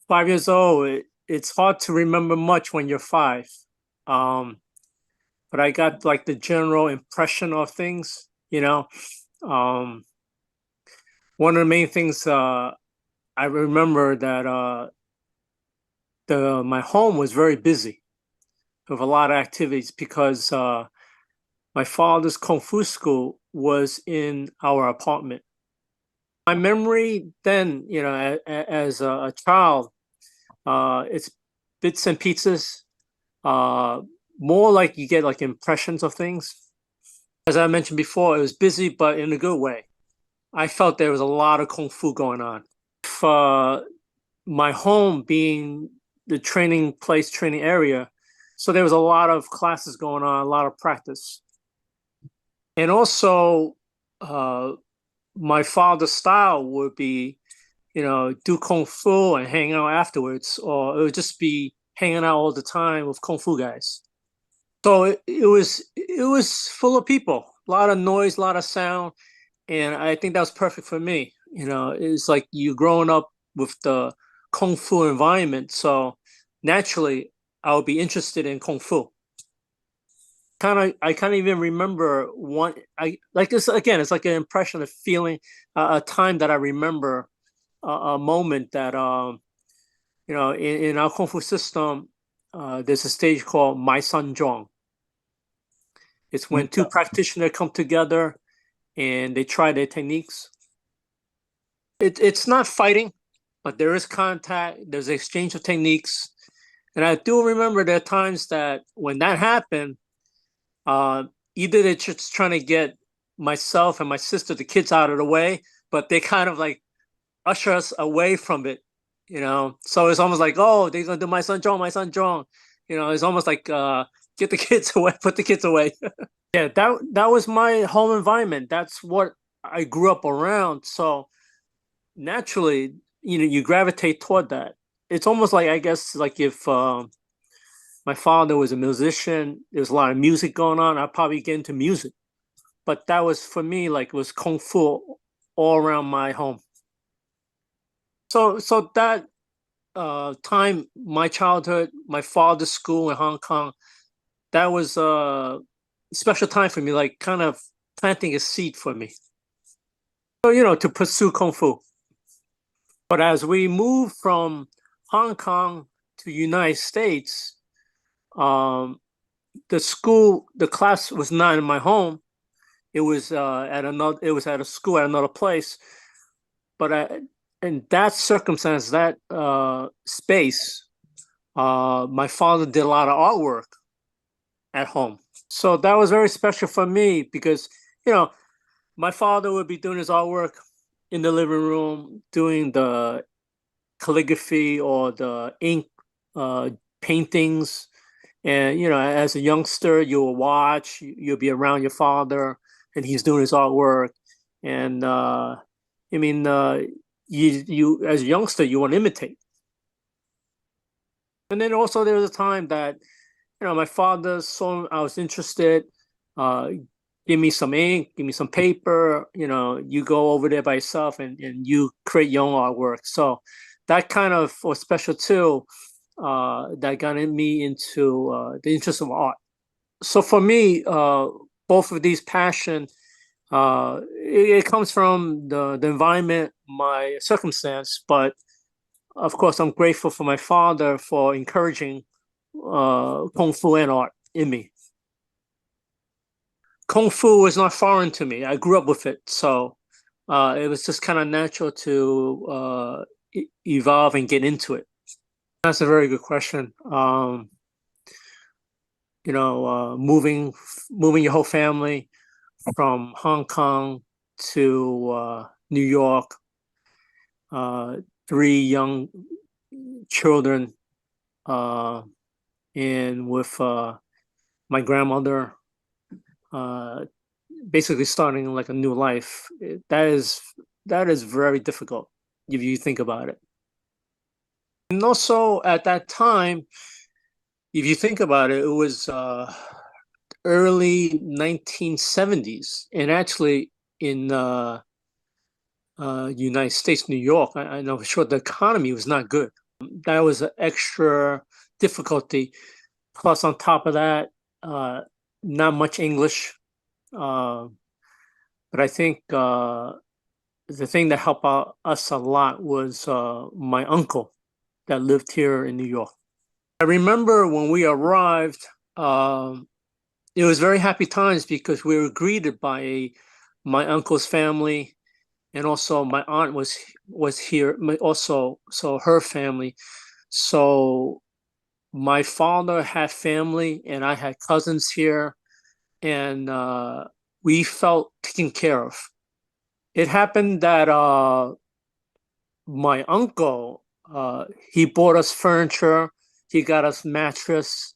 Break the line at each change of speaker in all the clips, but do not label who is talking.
5 years old, it's hard to remember much when you're five. Um, but I got like the general impression of things, you know. Um, One of the main things I remember that the my home was very busy with a lot of activities because my father's kung fu school was in our apartment. My memory then, as a child, it's bits and pieces. Uh, More like you get like impressions of things. As I mentioned before, it was busy, but in a good way. I felt there was a lot of kung fu going on. If, my home being the training place, training area, so there was a lot of classes going on, a lot of practice, and also uh, my father's style would be, do kung fu and hang out afterwards, or it would just be hanging out all the time with kung fu guys. So it was full of people, a lot of noise, a lot of sound, and I think that was perfect for me. It's like you growing up with the kung fu environment, so naturally I would be interested in kung fu. I kind of even remember one. I like this again. It's like an impression, a feeling, a time that I remember, a moment that in our kung fu system, there's a stage called Mai San Zhong. It's when two practitioners come together and they try their techniques. It's not fighting, but there is contact. There's exchange of techniques, and I do remember there are times that when that happened, either they're just trying to get myself and my sister, the kids, out of the way, but they kind of like usher us away from it. So it's almost like, oh, they're gonna do my son John, my son John. It's almost like get the kids away, put the kids away. Yeah, that was my home environment. That's what I grew up around. So naturally, you gravitate toward that. It's almost like, I guess, like if my father was a musician, there's a lot of music going on, I'd probably get into music. But that was for me, like, it was kung fu all around my home. So that time, my childhood, my father's school in Hong Kong, that was a special time for me, like kind of planting a seed for me. So, to pursue kung fu. But as we moved from Hong Kong to United States, the class was not in my home. It was it was at a school at another place. But in that circumstance, that space, my father did a lot of artwork at home. So that was very special for me because, my father would be doing his artwork in the living room, doing the calligraphy or the ink uh, paintings. And, as a youngster, you'll watch, you'll be around your father and he's doing his artwork. And I mean, you as a youngster, you want to imitate. And then also there was a time that, my father saw I was interested, uh, give me some ink, give me some paper, you go over there by yourself and you create your own artwork. So that kind of was special too, that got me into the interest of art. So for me, both of these passion, it comes from the environment, my circumstance, but of course, I'm grateful for my father for encouraging kung fu and art in me. Kung fu was not foreign to me. I grew up with it, so it was just kind of natural to evolve and get into it. That's a very good question. Moving your whole family from Hong Kong to New York, three young children, and with my grandmother, basically starting like a new life. That is very difficult if you think about it. And also at that time, if you think about it, it was early 1970s, and actually in United States, New York, I know for sure the economy was not good. That was an extra difficulty. Plus, on top of that, not much English. Uh, but I think the thing that helped out us a lot was my uncle that lived here in New York. I remember when we arrived, it was very happy times because we were greeted by my uncle's family, and also my aunt was here also, so her family. So my father had family, and I had cousins here, and we felt taken care of. It happened that my uncle, he bought us furniture, he got us mattress,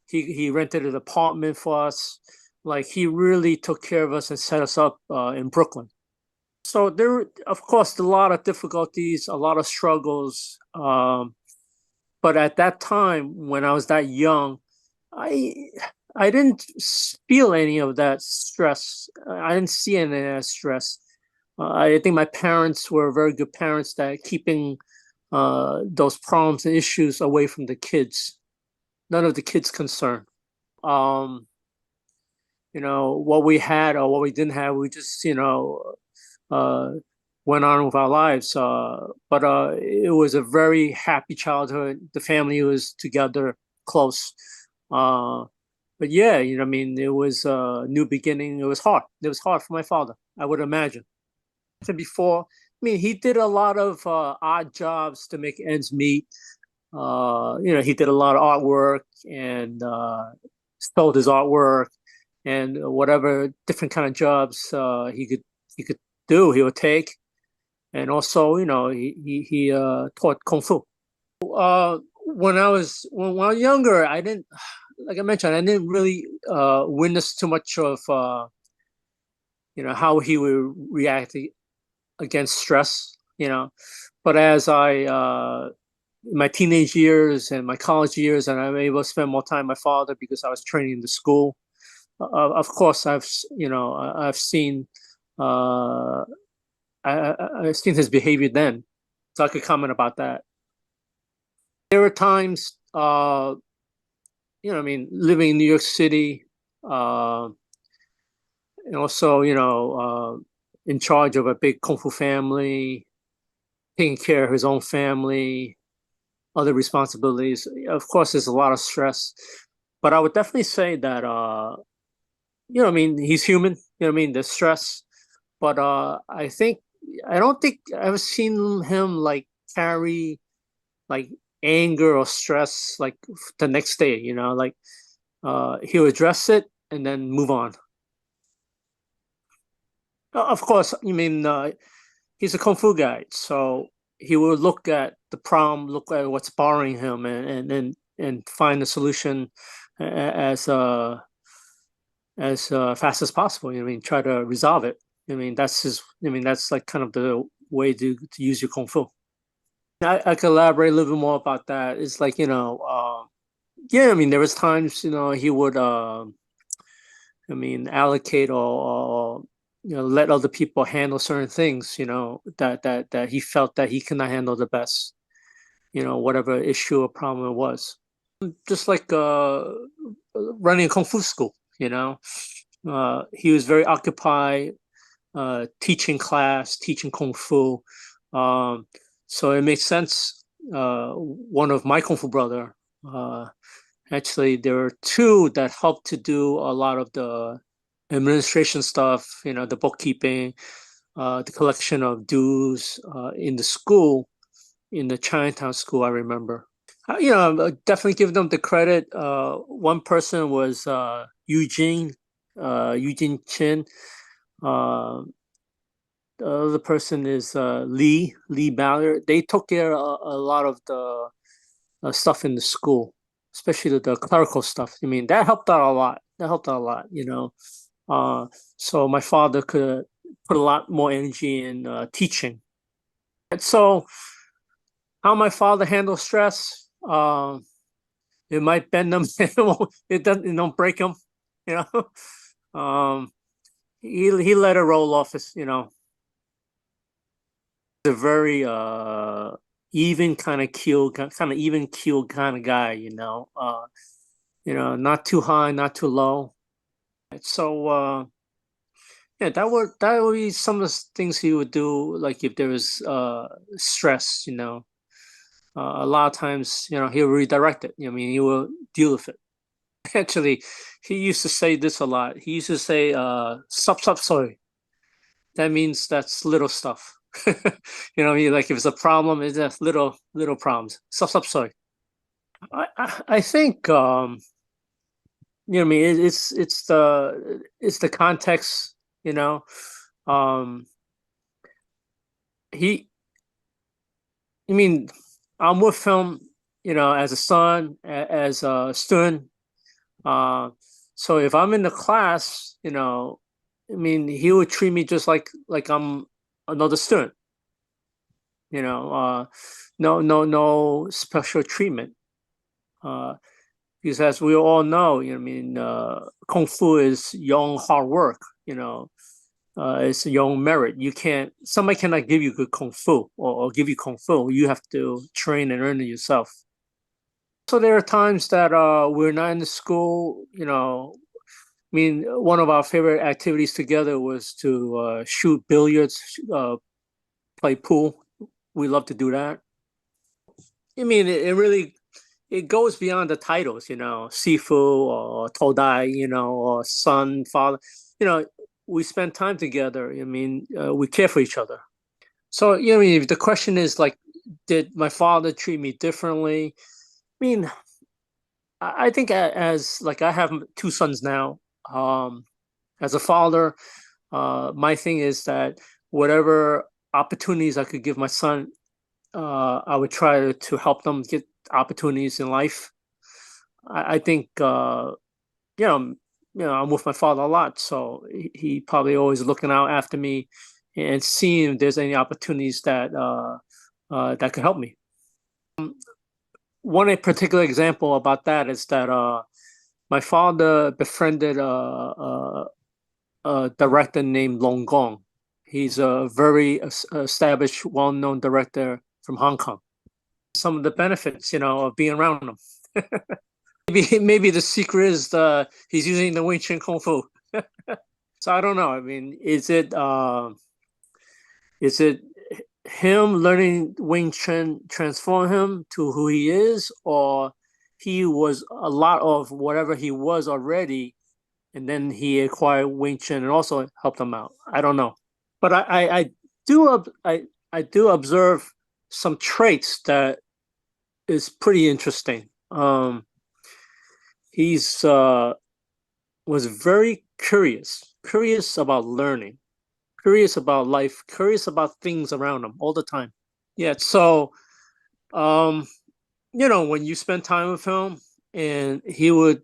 he rented an apartment for us. Like, he really took care of us and set us up in Brooklyn. So there were, of course, a lot of difficulties, a lot of struggles. But at that time, when I was that young, I I didn't feel any of that stress. I didn't see any of that stress. I think my parents were very good parents that keeping those problems and issues away from the kids. None of the kids concerned. Um, what we had or what we didn't have, we just, uh, went on with our lives. But it was a very happy childhood. The family was together, close. Uh, but yeah, I mean, it was a new beginning. It was hard. It was hard for my father, I would imagine. I said before, I mean, he did a lot of odd jobs to make ends meet. He did a lot of artwork and sold his artwork and whatever different kind of jobs he could do, he would take. And also, he taught kung fu. When I was younger, I didn't, like I mentioned, I didn't really witness too much of how he would react against stress. But as I my teenage years and my college years, and I'm able to spend more time with my father because I was training in the school. Of course, I've seen uh, I've seen his behavior then, so I could comment about that. There were times, I mean, living in New York City, and also, in charge of a big kung fu family, taking care of his own family, other responsibilities. Of course, there's a lot of stress, but I would definitely say that, I mean, he's human. I mean, there's stress, but I don't think I've seen him like carry like anger or stress like the next day. Like he'll address it and then move on. Of course, you mean he's a kung fu guy, so he will look at the problem, look at what's bothering him, and find the solution as fast as possible. I mean, try to resolve it. I mean, that's his. I mean, that's like kind of the way to use your kung fu. I could elaborate a little bit more about that. It's like, yeah. I mean, there was times, he would, I mean, allocate or let other people handle certain things, that he felt that he cannot handle the best, whatever issue or problem it was. Just like running a kung fu school, he was very occupied teaching class, teaching kung fu. Um, so it makes sense. One of my kung fu brother, actually, there were two that helped to do a lot of the administration stuff, the bookkeeping, the collection of dues in the school, in the Chinatown school, I remember. Definitely give them the credit. One person was Eugene Chin. Uh, the other person is Lee Ballard. They took care of a lot of the stuff in the school, especially the clerical stuff. I mean, that helped out a lot. That helped out a lot. Uh, so my father could put a lot more energy in teaching. And so, how my father handles stress, it might bend them. It doesn't, break them. You know, he let it roll off. a very even kind of keel, kind of even keel kind of guy, not too high, not too low. So yeah, that would be some of the things he would do, like if there was stress, a lot of times, he'll redirect it. I mean, he will deal with it. Actually, he used to say this a lot. He used to say, "Sup sup soy." That means that's little stuff. Like if it's a problem, it's just little problems. Sup sup soy. I think I mean, it's the context. You know, um, he. I mean, I'm with him. As a son, as a student. Uh, so if I'm in the class, I mean, he would treat me just like I'm another student. No special treatment. Uh, because as we all know, I mean, kung fu is young hard work. It's young merit. Somebody cannot give you good kung fu or give you kung fu. You have to train and earn it yourself. So there are times that we're not in the school. I mean, one of our favorite activities together was to shoot billiards, play pool. We love to do that. I mean, it really it goes beyond the titles, Sifu or Todai, or son, father. You know, we spend time together. I mean, we care for each other. So, if the question is like, did my father treat me differently? I mean, I think as like I have two sons now. As a father, my thing is that whatever opportunities I could give my son, I would try to help them get opportunities in life. I think you know, I'm with my father a lot, so he probably always looking out after me and seeing if there's any opportunities that could help me. One particular example about that is that my father befriended a director named Long Gong. He's a very established, well-known director from Hong Kong. Some of the benefits, of being around him. Maybe the secret is he's using the Wing Chun Kung Fu. So I don't know. I mean, is it him learning Wing Chun transform him to who he is, or he was a lot of whatever he was already, and then he acquired Wing Chun and also helped him out? I don't know, but I do I do observe some traits that is pretty interesting. He's was very curious about learning, curious about life, curious about things around him all the time. Yeah, so um, when you spend time with him, and he would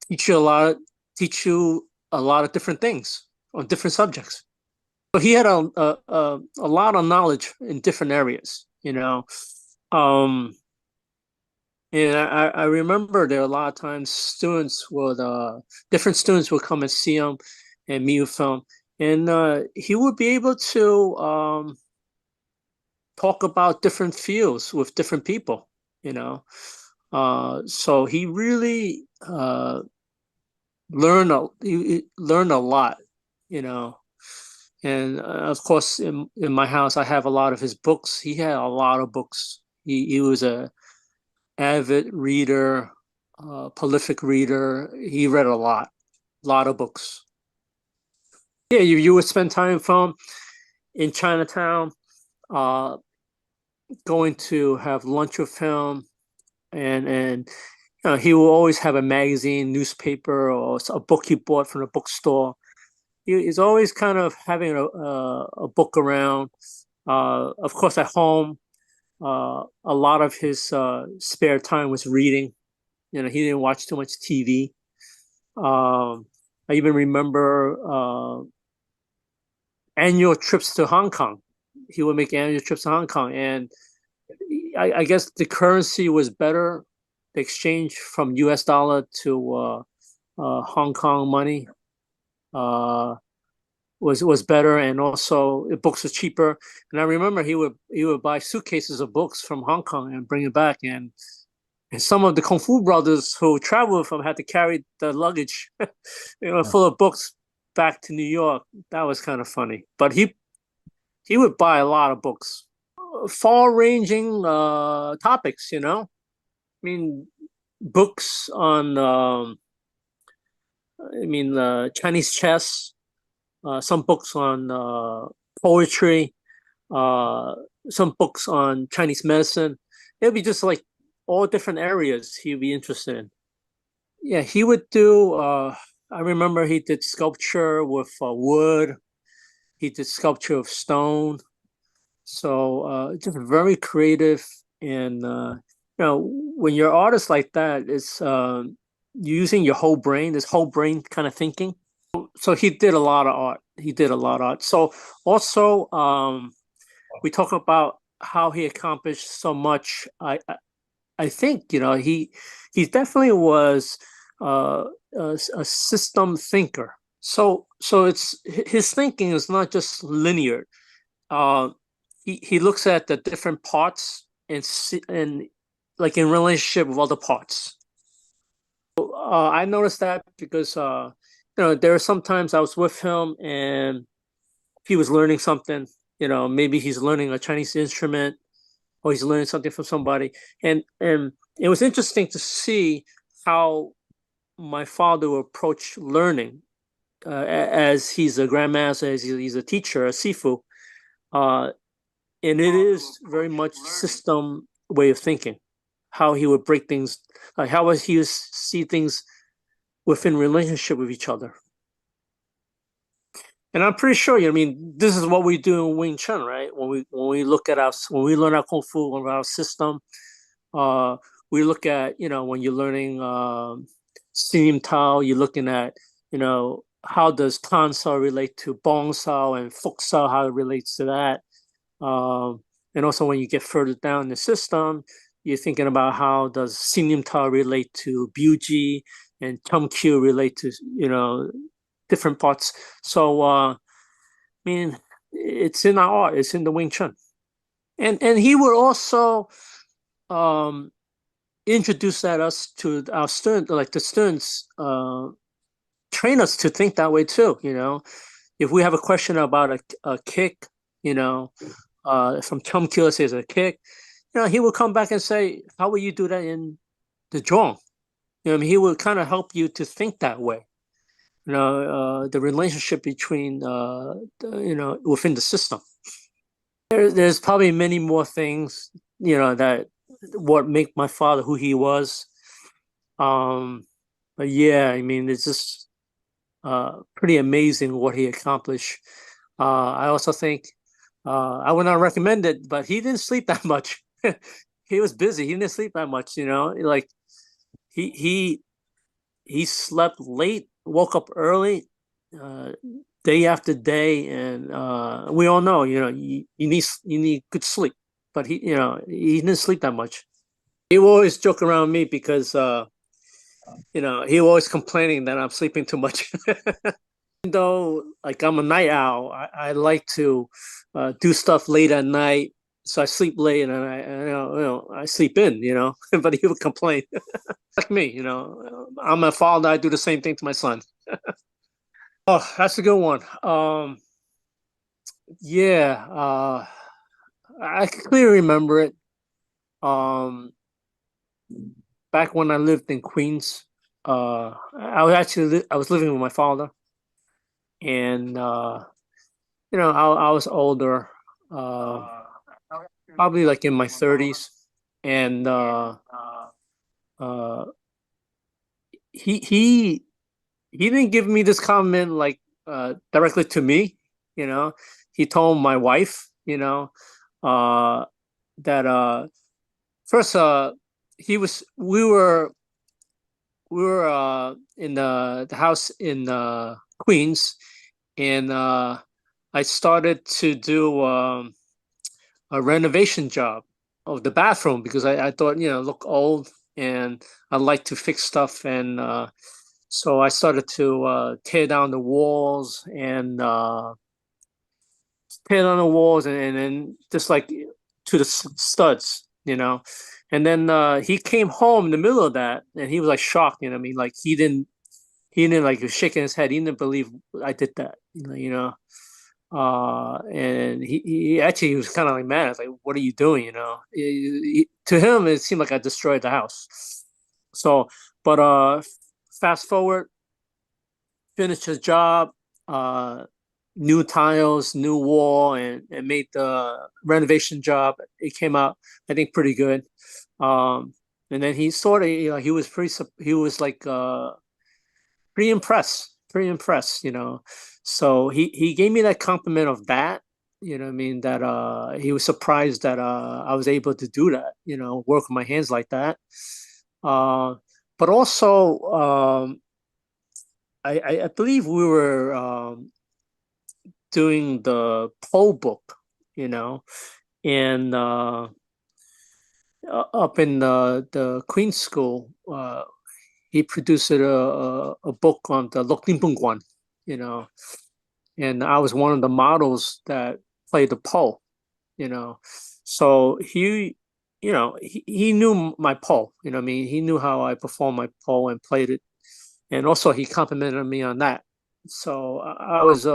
teach you a lot, teach you a lot of different things on different subjects. So he had a lot of knowledge in different areas. Um, And I remember there are a lot of times different students would come and see him and meet with him. And he would be able to talk about different fields with different people, you know. So he really learned a lot, you know. And of course, in my house, I have a lot of his books. He had a lot of books. He was a avid reader, prolific reader. He read a lot of books. Yeah, you would spend time with him in Chinatown, uh, going to have lunch with him, and he will always have a magazine, newspaper, or a book he bought from the bookstore. He's always kind of having a book around. Of course, at home, a lot of his spare time was reading. He didn't watch too much TV. I even remember annual trips to Hong Kong. He would make annual trips to Hong Kong, and I guess the currency was better, the exchange from U.S. dollar to Hong Kong money. was better, and also the books were cheaper. And I remember he would buy suitcases of books from Hong Kong and bring it back, and some of the Kung Fu brothers who traveled with him had to carry the luggage, full of books back to New York. That was kind of funny. But he would buy a lot of books, far-ranging topics. I mean, books on Chinese chess, some books on poetry, some books on Chinese medicine. It'd be just like all different areas he'd be interested in. Yeah, he would do, I remember he did sculpture with wood. He did sculpture of stone. So just very creative. And, when you're an artist like that, it's using your whole brain, this whole brain kind of thinking. So he did a lot of art. So also, we talk about how he accomplished so much. I think he definitely was a system thinker. So it's his thinking is not just linear. He looks at the different parts and like in relationship with other parts. I noticed that because there are sometimes I was with him and he was learning something. Maybe he's learning a Chinese instrument, or he's learning something from somebody. And it was interesting to see how my father would approach learning, as he's a grandmaster, as he's a teacher, a Sifu. And it is very much system way of thinking, how he would break things, like how he would see things within relationship with each other. And I'm pretty sure, this is what we do in Wing Chun, right? When we learn our Kung Fu, our system, we look at, when you're learning Sim Tao, you're looking at, how does Tan Sao relate to Bong Sao and Fuk Sao, how it relates to that. And also when you get further down the system, you're thinking about how does Sim Tao relate to Buji and Chum Q relate to, different parts. So, it's in our art, it's in the Wing Chun. And he would also introduce us to our students, like the students, train us to think that way too. If we have a question about a kick, from Chum Q, let's say it's a kick, he will come back and say, how will you do that in the Zhuang? He will kind of help you to think that way. The relationship between, within the system. There's probably many more things, that what make my father who he was. But yeah, it's just pretty amazing what he accomplished. I also think I would not recommend it, but he didn't sleep that much. He was busy. He didn't sleep that much, like he slept late, woke up early, day after day, and we all know, you need good sleep. But he didn't sleep that much. He would always joke around me because he was always complaining that I'm sleeping too much. Even though, like, I'm a night owl, I like to do stuff late at night, so I sleep late and I sleep in, but he would complain. Like me, I'm a father. I do the same thing to my son. Oh, that's a good one. Yeah, I clearly remember it. Back when I lived in Queens, I was living with my father, and I was older, probably like in my 30s, and he didn't give me this comment like directly to me. He told my wife, that first we were in the house in Queens, and I started to do a renovation job of the bathroom because I thought, look old, and I'd like to fix stuff and So I started to tear down the walls and and then just like to the studs, you know. And then he came home in the middle of that, and he was like shocked. You know what I mean? Like he didn't like he was shaking his head. He didn't believe I did that. You know. And he actually he was kind of like mad. I was like, "What are you doing?" You know. To him, it seemed like I destroyed the house. So, but fast forward, finished his job. Uh, New tiles, new wall, and made the renovation job. It came out, I think, pretty good. And then he sort of, you know, he was like pretty impressed, you know. So he gave me that compliment of that, you know what I mean, that he was surprised that I was able to do that, you know, work with my hands like that. Uh, but also, I believe we were doing the pole book, you know, and up in the Queen's School, he produced a book on the Lok Guan, you know, and I was one of the models that played the pole, you know. So he knew my pole, you know what I mean? He knew how I performed my pole and played it. And also he complimented me on that. So I was,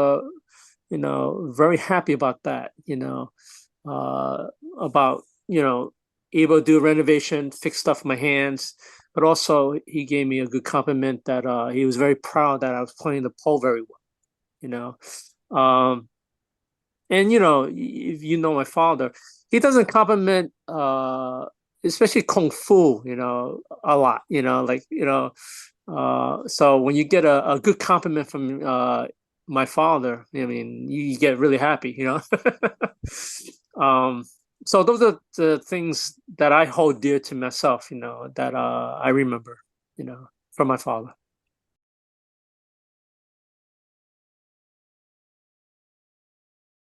you know, very happy about that, you know, uh, about, you know, able to do renovation, fix stuff with my hands. But also he gave me a good compliment that he was very proud that I was playing the pole very well, you know. Um, and you know, if you know my father, he doesn't compliment especially kung fu, you know, a lot, you know, like, you know, so when you get a good compliment from my father, I mean, you get really happy, you know. um, so those are the things that I hold dear to myself, you know, that I remember, you know, from my father.